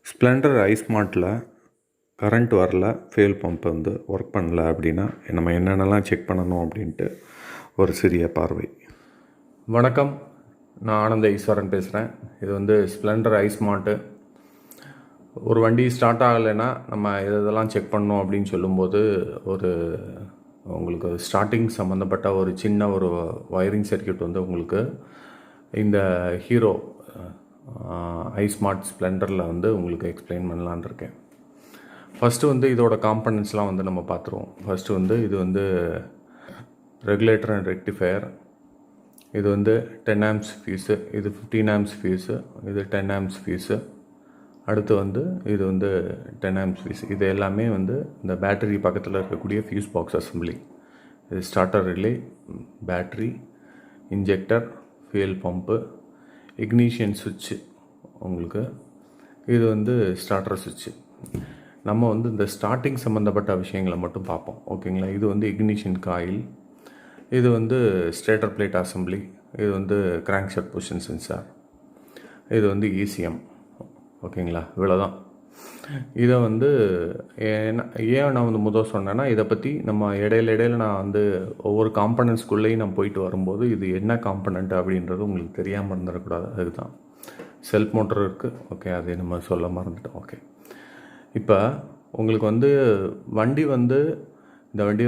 Splendor ஐஸ்மார்ட்டில் current வரல, fuel pump work பண்ணல அப்படின்னா நம்ம என்னென்னலாம் செக் பண்ணணும் அப்படின்ட்டு ஒரு சிறிய பார்வை. வணக்கம், நான் ஆனந்த ஈஸ்வரன் பேசுகிறேன். இது ஸ்ப்ளெண்டர் ஐஸ்மார்ட்டு. ஒரு வண்டி ஸ்டார்ட் ஆகலைன்னா நம்ம இதெல்லாம் செக் பண்ணணும் அப்படின்னு சொல்லும்போது உங்களுக்கு ஸ்டார்டிங் சம்மந்தப்பட்ட ஒரு சின்ன வயரிங் சர்க்யூட் உங்களுக்கு இந்த ஹீரோ ஐஸ்மார்ட் ஸ்ப்ளெண்டரில் உங்களுக்கு எக்ஸ்பிளைன் பண்ணலான்னு இருக்கேன். ஃபஸ்ட்டு இதோட காம்பனன்ட்ஸ்லாம் நம்ம பார்த்துருவோம். ஃபஸ்ட்டு இது ரெகுலேட்டர் அண்ட் ரெக்டிஃபயர். இது 10 ஆம்ப்ஸ் ஃபியூஸு, இது 15 ஆம்ப்ஸ் ஃபியூஸு, இது 10 ஆம்ப்ஸ் ஃபியூஸு. அடுத்து இது 10 ஆம்ப்ஸ் ஃபியூஸ். இது எல்லாமே இந்த பேட்டரி பக்கத்தில் இருக்கக்கூடிய ஃபியூஸ் பாக்ஸ் அசம்பிளி. இது starter relay, battery, injector, fuel pump, ignition சுவிட்சு உங்களுக்கு. இது ஸ்டார்டர் சுவிட்சு. நம்ம இந்த ஸ்டார்டிங் சம்மந்தப்பட்ட விஷயங்களை மட்டும் பார்ப்போம், ஓகேங்களா. இது இக்னிஷன் காயில், இது ஸ்டேட்டர் பிளேட் அசம்பிளி, இது கிராங்க் ஷாஃப்ட் பொசிஷன் சென்சார், இது இசிஎம், ஓகேங்களா. இவ்வளோதான். இதை ஏன் நான் முதல் சொன்னேன்னா, இதை பற்றி நம்ம இடையில நான் ஒவ்வொரு காம்பனன்ட்ஸ்குள்ளேயும் நான் போயிட்டு வரும்போது இது என்ன காம்பனண்ட் அப்படின்றது உங்களுக்கு தெரியாமல் இருந்துடக்கூடாது. அதுதான் செல்ஃப் மோட்டர் இருக்குது, ஓகே, அதை நம்ம சொல்ல மறந்துட்டோம். ஓகே, இப்போ உங்களுக்கு வண்டி இந்த வண்டி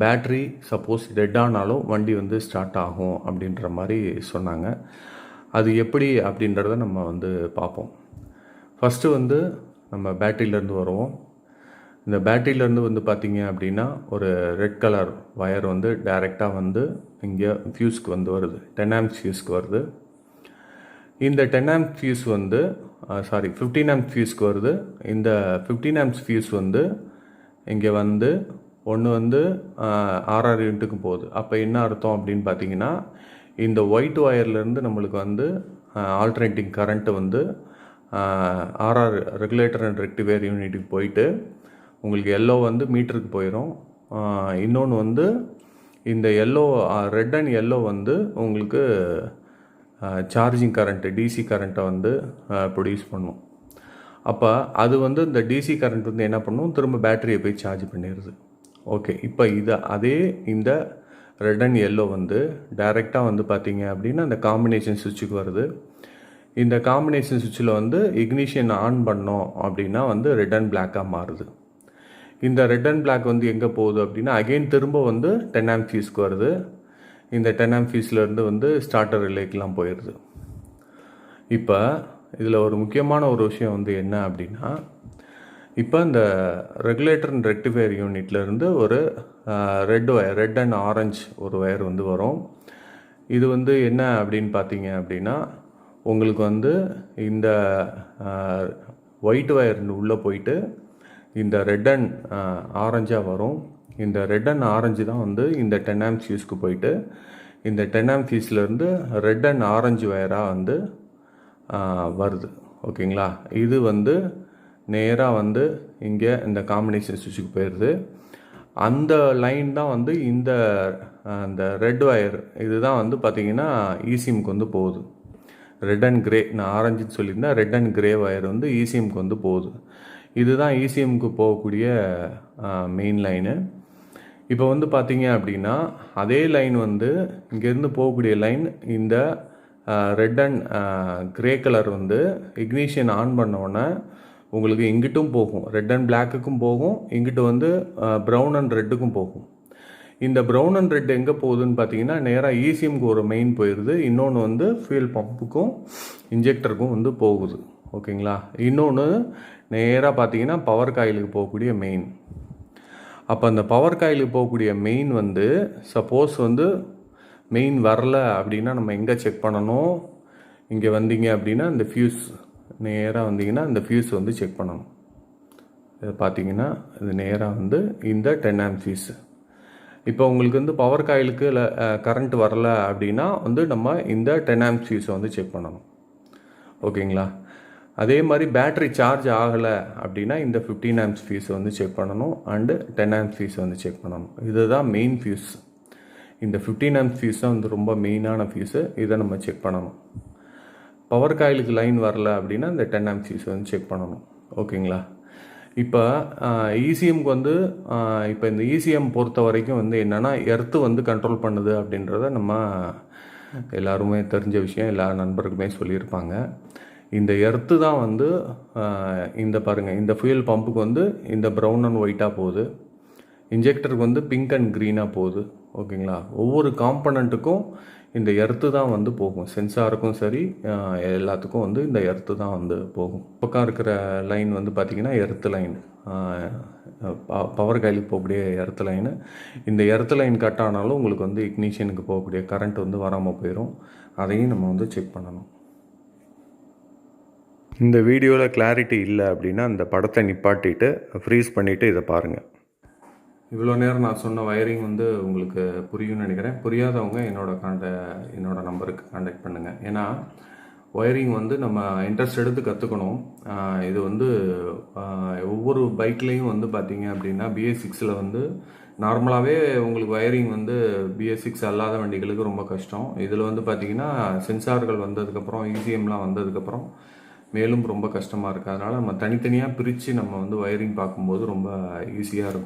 பேட்ரி சப்போஸ் டெட் ஆனாலும் வண்டி ஸ்டார்ட் ஆகும் அப்படின்ற மாதிரி சொன்னாங்க. அது எப்படி அப்படின்றத நம்ம பார்ப்போம். ஃபஸ்ட்டு நம்ம பேட்டரியிலேருந்து வருவோம். இந்த பேட்டரியிலேருந்து பார்த்தீங்க அப்படின்னா ஒரு ரெட் கலர் வயர் டைரெக்டாக இங்கே ஃபியூஸ்க்கு வருது, 10 ஆம்ப்ஸ் ஃபியூஸ்க்கு வருது. இந்த 10 ஆம்ப் ஃபியூஸ் 15 ஆம்ப் ஃபியூஸ்க்கு வருது. இந்த 15 ஆம்ப்ஸ் ஃபியூஸ் இங்கே ஒன்று RR யூனிட்டுக்கு போகுது. அப்போ என்ன அர்த்தம் அப்படின்னு பார்த்தீங்கன்னா, இந்த ஒயிட் ஒயர்லேருந்து நம்மளுக்கு alternating current RR regulator and rectifier யூனிட்டுக்கு போயிட்டு உங்களுக்கு எல்லோ மீட்டருக்கு போயிடும். இன்னொன்று இந்த எல்லோ, ரெட் அண்ட் எல்லோ உங்களுக்கு சார்ஜிங் கரண்ட்டு, டிசி கரண்ட்டை ப்ரொடியூஸ் பண்ணும். அப்போ அது இந்த டிசி கரண்ட் என்ன பண்ணும், திரும்ப பேட்டரியை போய் சார்ஜ் பண்ணிடுது. ஓகே, இப்போ இந்த ரெட் அண்ட் எல்லோ டைரெக்டாக பார்த்தீங்க அப்படின்னா அந்த காம்பினேஷன் சுவிட்சுக்கு வருது. இந்த காம்பினேஷன் சுவிட்சில் இக்னிஷன் ஆன் பண்ணோம் அப்படின்னா ரெட் அண்ட் பிளாக்காக மாறுது. இந்த ரெட் அண்ட் பிளாக் எங்கே போகுது அப்படின்னா அகெயின் திரும்ப 10 ஆம்ப் ஃபியூஸ்க்கு வருது. இந்த 10 ஆம்ப் ஃபியூஸ்லேருந்து ஸ்டார்டர் ரிலேக்கெலாம் போயிடுது. இப்போ இதில் ஒரு முக்கியமான ஒரு விஷயம் என்ன அப்படின்னா, இப்போ இந்த ரெகுலேட்டர் அண்ட் ரெக்டிஃபயர் யூனிட்லேருந்து ஒரு ரெட் அண்ட் ஆரஞ்ச் ஒரு ஒயர் வரும். இது என்ன அப்படின்னு பார்த்தீங்க அப்படின்னா, உங்களுக்கு இந்த ஒயிட் ஒயர் உள்ளே போயிட்டு இந்த ரெட் அண்ட் ஆரஞ்சாக வரும். இந்த ரெட் அண்ட் ஆரஞ்சு தான் இந்த 10 ஆம்ப் ஃபியூஸ்க்கு போயிட்டு இந்த 10 ஆம்ப் ஃபியூஸ்லேருந்து ரெட் அண்ட் ஆரஞ்சு வயராக வருது, ஓகேங்களா. இது நேராக இங்கே இந்த காம்பினேஷன் சுவிட்சுக்கு போயிடுது. அந்த லைன் தான் இந்த ரெட் ஒயர், இதுதான் பார்த்தீங்கன்னா இசிஎம்க்கு போகுது. ரெட் அண்ட் கிரே, நான் ஆரஞ்சுன்னு சொல்லியிருந்தேன், ரெட் அண்ட் கிரே ஒயர் இசிஎம்க்கு போகுது. இதுதான் இசிஎம்க்கு போகக்கூடிய மெயின் லைனு. இப்போ பார்த்தீங்க அப்படின்னா அதே லைன் இங்கேருந்து போகக்கூடிய லைன் இந்த red and grey colour ignition on பண்ணோன்னே உங்களுக்கு இங்கிட்டும் போகும், ரெட் அண்ட் பிளாக்குக்கும் போகும், இங்கிட்டு ப்ரௌன் அண்ட் ரெட்டுக்கும் போகும். இந்த ப்ரௌன் அண்ட் ரெட் எங்கே போகுதுன்னு பார்த்தீங்கன்னா நேராக இசிஎம்க்கு ஒரு மெயின் போயிடுது. இன்னொன்று ஃபியூல் பம்புக்கும் இன்ஜெக்டருக்கும் போகுது, ஓகேங்களா. இன்னொன்று நேராக பார்த்தீங்கன்னா பவர் காயிலுக்கு போகக்கூடிய மெயின். அப்போ அந்த பவர் காயிலுக்கு போகக்கூடிய மெயின் சப்போஸ் மெயின் வரல அப்படின்னா நம்ம எங்கே செக் பண்ணணும், இங்கே வந்தீங்க அப்படின்னா இந்த ஃபியூஸ் நேராக வந்தீங்கன்னா இந்த ஃபியூஸ் செக் பண்ணணும். இதை பார்த்தீங்கன்னா இது நேராக இந்த 10 ஆம்ப் ஃபியூஸ். இப்போ உங்களுக்கு பவர் காயிலுக்கு கரண்ட் வரல அப்படின்னா நம்ம இந்த 10 ஆம்ப் ஃபியூஸை செக் பண்ணணும், ஓகேங்களா. அதே மாதிரி பேட்ரி சார்ஜ் ஆகலை அப்படின்னா இந்த 15 ஆம்ப்ஸ் ஃபியூஸை செக் பண்ணணும், அண்டு 10 ஆம்ப் ஃபியூஸை செக் பண்ணணும். இதுதான் மெயின் ஃபியூஸ். இந்த 15 ஆம்ப் ஃபியூஸ் தான் ரொம்ப மெயினான ஃபியூஸு. இதை நம்ம செக் பண்ணணும். பவர் காயிலுக்கு லைன் வரல அப்படின்னா இந்த 10 ஆம்ப் சீஸ் வந்து செக் பண்ணணும். ஓகேங்களா? இப்போ இசிஎம்க்கு வந்து இப்போ இந்த இசிஎம் பொறுத்த வரைக்கும் வந்து என்னென்னா எர்த்து வந்து கண்ட்ரோல் பண்ணுது அப்படின்றத நம்ம எல்லாருமே தெரிஞ்ச விஷயம், எல்லா நண்பருக்குமே சொல்லியிருப்பாங்க. இந்த எர்த்து தான் வந்து இந்த பாருங்கள், இந்த ஃபியூயல் பம்புக்கு வந்து இந்த ப்ரௌன் அண்ட் ஒயிட்டாக போகுது, இன்ஜெக்டருக்கு வந்து பிங்க் அண்ட் க்ரீனாக போகுது. ஓகேங்களா? ஒவ்வொரு காம்பனண்ட்டுக்கும் இந்த எர்த்து தான் வந்து போகும். சென்சாருக்கும் சரி, எல்லாத்துக்கும் வந்து இந்த எர்த்து தான் வந்து போகும். பக்கம் இருக்கிற லைன் வந்து பார்த்திங்கன்னா எர்த்து லைன், பவர் காயிலுக்கு போகக்கூடிய எர்த்து லைனு. இந்த எர்த்து லைன் கட் ஆனாலும் உங்களுக்கு வந்து இக்னிஷனுக்கு போகக்கூடிய கரண்ட் வந்து வராமல் போயிடும். அதையும் நம்ம வந்து செக் பண்ணணும். இந்த வீடியோவில் கிளாரிட்டி இல்லை அப்படின்னா அந்த படத்தை நிப்பாட்டிட்டு ஃப்ரீஸ் பண்ணிவிட்டு இதை பாருங்கள். இவ்வளோ நேரம் நான் சொன்ன வயரிங் வந்து உங்களுக்கு புரியும்னு நினைக்கிறேன். புரியாதவங்க என்னோட நம்பருக்கு காண்டாக்ட் பண்ணுங்கள். ஏன்னா ஒயரிங் வந்து நம்ம இன்ட்ரெஸ்ட் எடுத்து கற்றுக்கணும். இது வந்து ஒவ்வொரு பைக்லேயும் வந்து பார்த்திங்க அப்படின்னா BS6 வந்து நார்மலாகவே உங்களுக்கு வயரிங் வந்து BS6 அல்லாத வண்டிகளுக்கு ரொம்ப கஷ்டம். இதில் வந்து பார்த்திங்கன்னா சென்சார்கள் வந்ததுக்கப்புறம், இசிஎம்லாம் வந்ததுக்கப்புறம் மேலும் ரொம்ப கஷ்டமாக இருக்குது. அதனால் நம்ம தனித்தனியாக பிரித்து நம்ம வந்து வயரிங் பார்க்கும்போது ரொம்ப ஈஸியாக இருக்கும்.